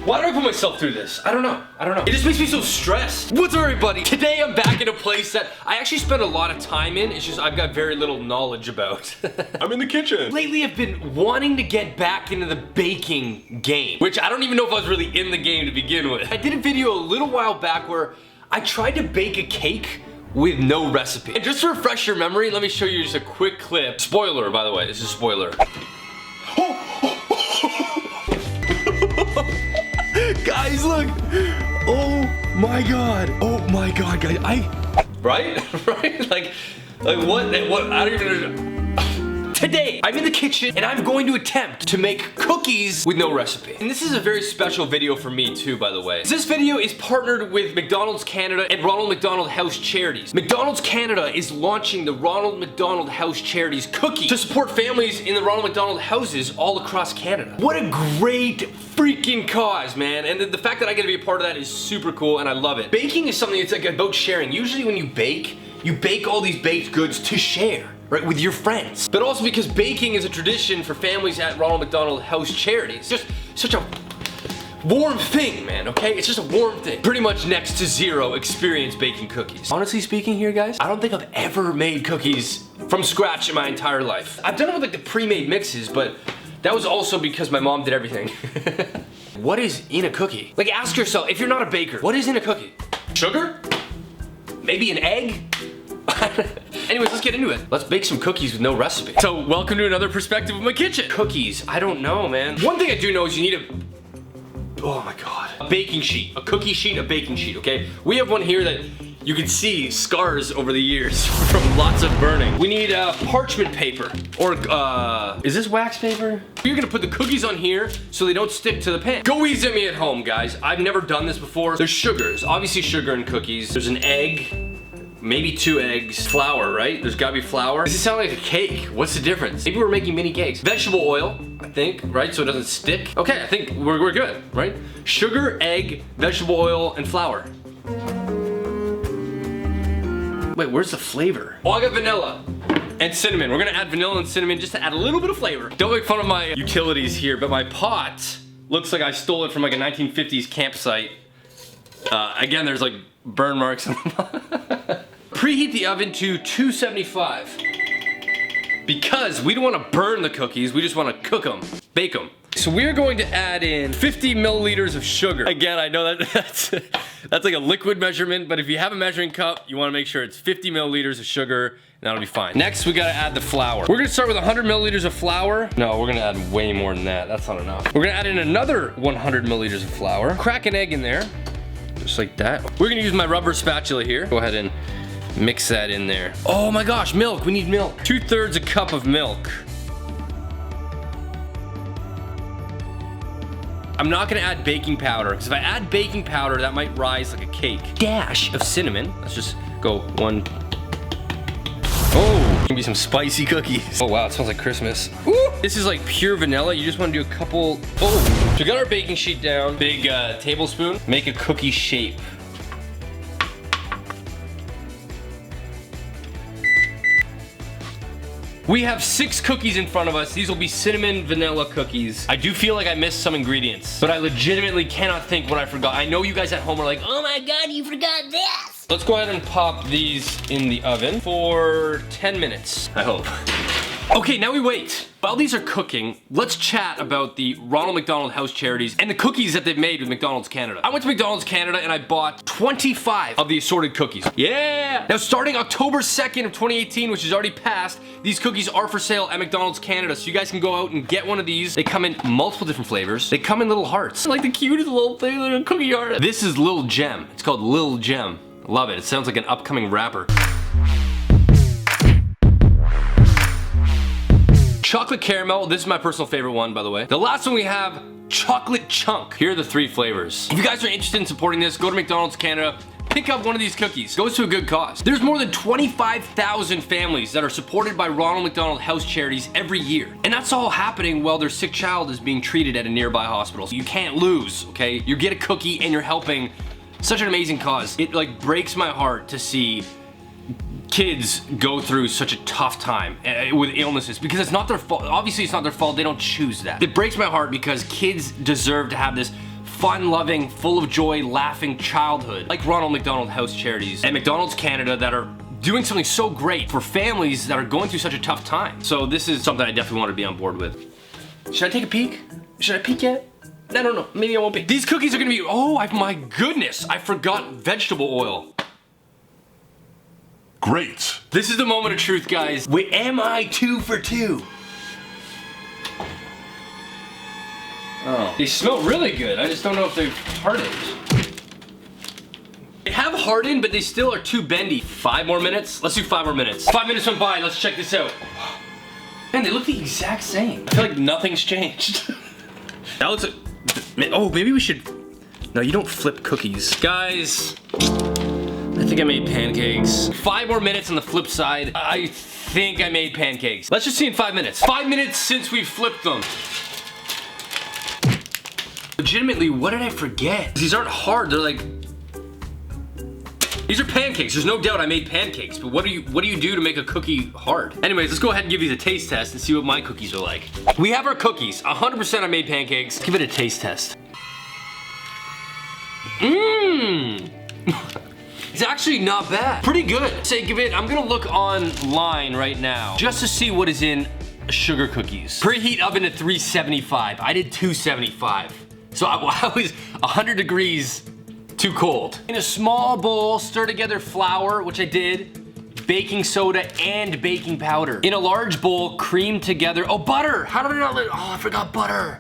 Why do I put myself through this? I don't know. It just makes me so stressed. What's up, everybody? Today I'm back in a place that I actually spend a lot of time in. It's just I've got very little knowledge about. I'm in the kitchen. Lately I've been wanting to get back into the baking game, which I don't even know if I was really in the game to begin with. I did a video a little while back where I tried to bake a cake with no recipe. And just to refresh your memory, let me show you just a quick clip. Spoiler, by the way, this is a spoiler. Guys, look! Oh my god, guys, right? Like what, I don't even. Today, I'm in the kitchen and I'm going to attempt to make cookies with no recipe. And this is a very special video for me too, by the way. This video is partnered with McDonald's Canada and Ronald McDonald House Charities. McDonald's Canada is launching the Ronald McDonald House Charities cookie to support families in the Ronald McDonald houses all across Canada. What a great freaking cause, man. And the fact that I get to be a part of that is super cool and I love it. Baking is something that's like about sharing. Usually when you bake all these baked goods to share. Right, with your friends. But also because baking is a tradition for families at Ronald McDonald House Charities. Just such a warm thing, man, okay? It's just a warm thing. Pretty much next to zero experience baking cookies. Honestly speaking here, guys, I don't think I've ever made cookies from scratch in my entire life. I've done it with like the pre-made mixes, but that was also because my mom did everything. What is in a cookie? Like, ask yourself, if you're not a baker, what is in a cookie? Sugar? Maybe an egg? Anyways, let's get into it. Let's bake some cookies with no recipe. So, welcome to another perspective of my kitchen. Cookies, I don't know, man. One thing I do know is you need oh my god. A baking sheet, a cookie sheet, a baking sheet, okay? We have one here that you can see scars over the years from lots of burning. We need parchment paper, or is this wax paper? You're gonna put the cookies on here so they don't stick to the pan. Go easy on me at home, guys. I've never done this before. There's sugars, obviously sugar in cookies. There's an egg. Maybe 2 eggs. Flour, right? There's gotta be flour. Does it sound like a cake? What's the difference? Maybe we're making mini cakes. Vegetable oil, I think, right? So it doesn't stick. Okay, I think we're good, right? Sugar, egg, vegetable oil, and flour. Wait, where's the flavor? Oh, I got vanilla and cinnamon. We're gonna add vanilla and cinnamon just to add a little bit of flavor. Don't make fun of my utilities here, but my pot looks like I stole it from like a 1950s campsite. Again, there's like burn marks on the pot. Preheat the oven to 275 because we don't want to burn the cookies, we just want to cook them, bake them. So we're going to add in 50 milliliters of sugar. Again, I know that's like a liquid measurement, but if you have a measuring cup, you want to make sure it's 50 milliliters of sugar, and that'll be fine. Next, we got to add the flour. We're going to start with 100 milliliters of flour. No, we're going to add way more than that. That's not enough. We're going to add in another 100 milliliters of flour. Crack an egg in there, just like that. We're going to use my rubber spatula here. Go ahead and mix that in there. Oh my gosh, milk, we need milk. 2/3 a cup of milk. I'm not gonna add baking powder, because if I add baking powder, that might rise like a cake. Dash of cinnamon. Let's just go 1. Oh, gonna be some spicy cookies. Oh wow, it smells like Christmas. Woo! This is like pure vanilla. You just wanna do a couple, oh. So we got our baking sheet down. Big tablespoon. Make a cookie shape. We have 6 cookies in front of us. These will be cinnamon vanilla cookies. I do feel like I missed some ingredients, but I legitimately cannot think what I forgot. I know you guys at home are like, oh my god, you forgot this. Let's go ahead and pop these in the oven for 10 minutes, I hope. Okay, now we wait. While these are cooking, let's chat about the Ronald McDonald House Charities and the cookies that they've made with McDonald's Canada. I went to McDonald's Canada and I bought 25 of the assorted cookies. Yeah! Now starting October 2nd of 2018, which is already passed, these cookies are for sale at McDonald's Canada, so you guys can go out and get one of these. They come in multiple different flavors. They come in little hearts. Like the cutest little thing in a cookie heart. This is Lil Gem. It's called Lil Gem. Love it. It sounds like an upcoming rapper. Chocolate caramel, this is my personal favorite one, by the way. The last one we have, chocolate chunk. Here are the 3 flavors. If you guys are interested in supporting this, go to McDonald's Canada, pick up one of these cookies. Goes to a good cause. There's more than 25,000 families that are supported by Ronald McDonald House Charities every year. And that's all happening while their sick child is being treated at a nearby hospital. So you can't lose, okay? You get a cookie and you're helping such an amazing cause. It like breaks my heart to see kids go through such a tough time with illnesses because it's not their fault. Obviously it's not their fault. They don't choose that. It breaks my heart because kids deserve to have this fun-loving, full of joy, laughing childhood, like Ronald McDonald House Charities and McDonald's Canada that are doing something so great for families that are going through such a tough time. So this is something I definitely want to be on board with. Should I take a peek? Should I peek yet? I don't know, maybe I won't peek. These cookies are gonna be, oh my goodness, I forgot vegetable oil. Great. This is the moment of truth, guys. Wait, am I 2 for 2? Oh. They smell really good. I just don't know if they've hardened. They have hardened, but they still are too bendy. 5 more minutes? Let's do 5 more minutes. 5 minutes went by, let's check this out. Man, they look the exact same. I feel like nothing's changed. That looks like, oh, maybe we should, no, you don't flip cookies. Guys, I think I made pancakes. 5 more minutes on the flip side. I think I made pancakes. Let's just see in 5 minutes. 5 minutes since we flipped them. Legitimately, what did I forget? These aren't hard, they're like, these are pancakes. There's no doubt I made pancakes, but what do you do to make a cookie hard? Anyways, let's go ahead and give these a taste test and see what my cookies are like. We have our cookies. 100% I made pancakes. Give it a taste test. Mmm. It's actually not bad. Pretty good. Say, give it, I'm gonna look online right now just to see what is in sugar cookies. Preheat oven at 375. I did 275. So I was 100 degrees too cold. In a small bowl, stir together flour, which I did, baking soda, and baking powder. In a large bowl, cream together, oh, butter! How did I not let, oh, I forgot butter.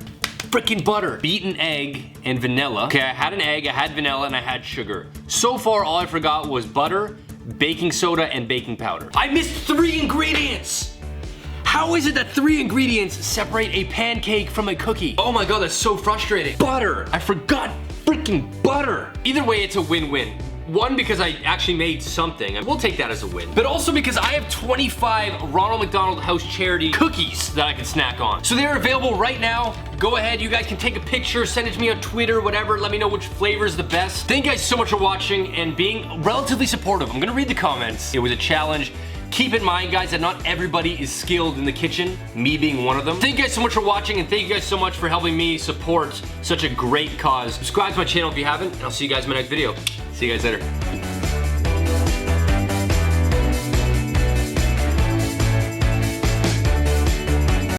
Freaking butter. Beaten egg and vanilla. Okay, I had an egg, I had vanilla, and I had sugar. So far, all I forgot was butter, baking soda, and baking powder. I missed 3 ingredients! How is it that 3 ingredients separate a pancake from a cookie? Oh my god, that's so frustrating. Butter! I forgot freaking butter! Either way, it's a win-win. One, because I actually made something, and we'll take that as a win. But also because I have 25 Ronald McDonald House Charity cookies that I can snack on. So they're available right now. Go ahead, you guys can take a picture, send it to me on Twitter, whatever. Let me know which flavor is the best. Thank you guys so much for watching and being relatively supportive. I'm gonna read the comments. It was a challenge. Keep in mind, guys, that not everybody is skilled in the kitchen, me being one of them. Thank you guys so much for watching, and thank you guys so much for helping me support such a great cause. Subscribe to my channel if you haven't, and I'll see you guys in my next video. See you guys later.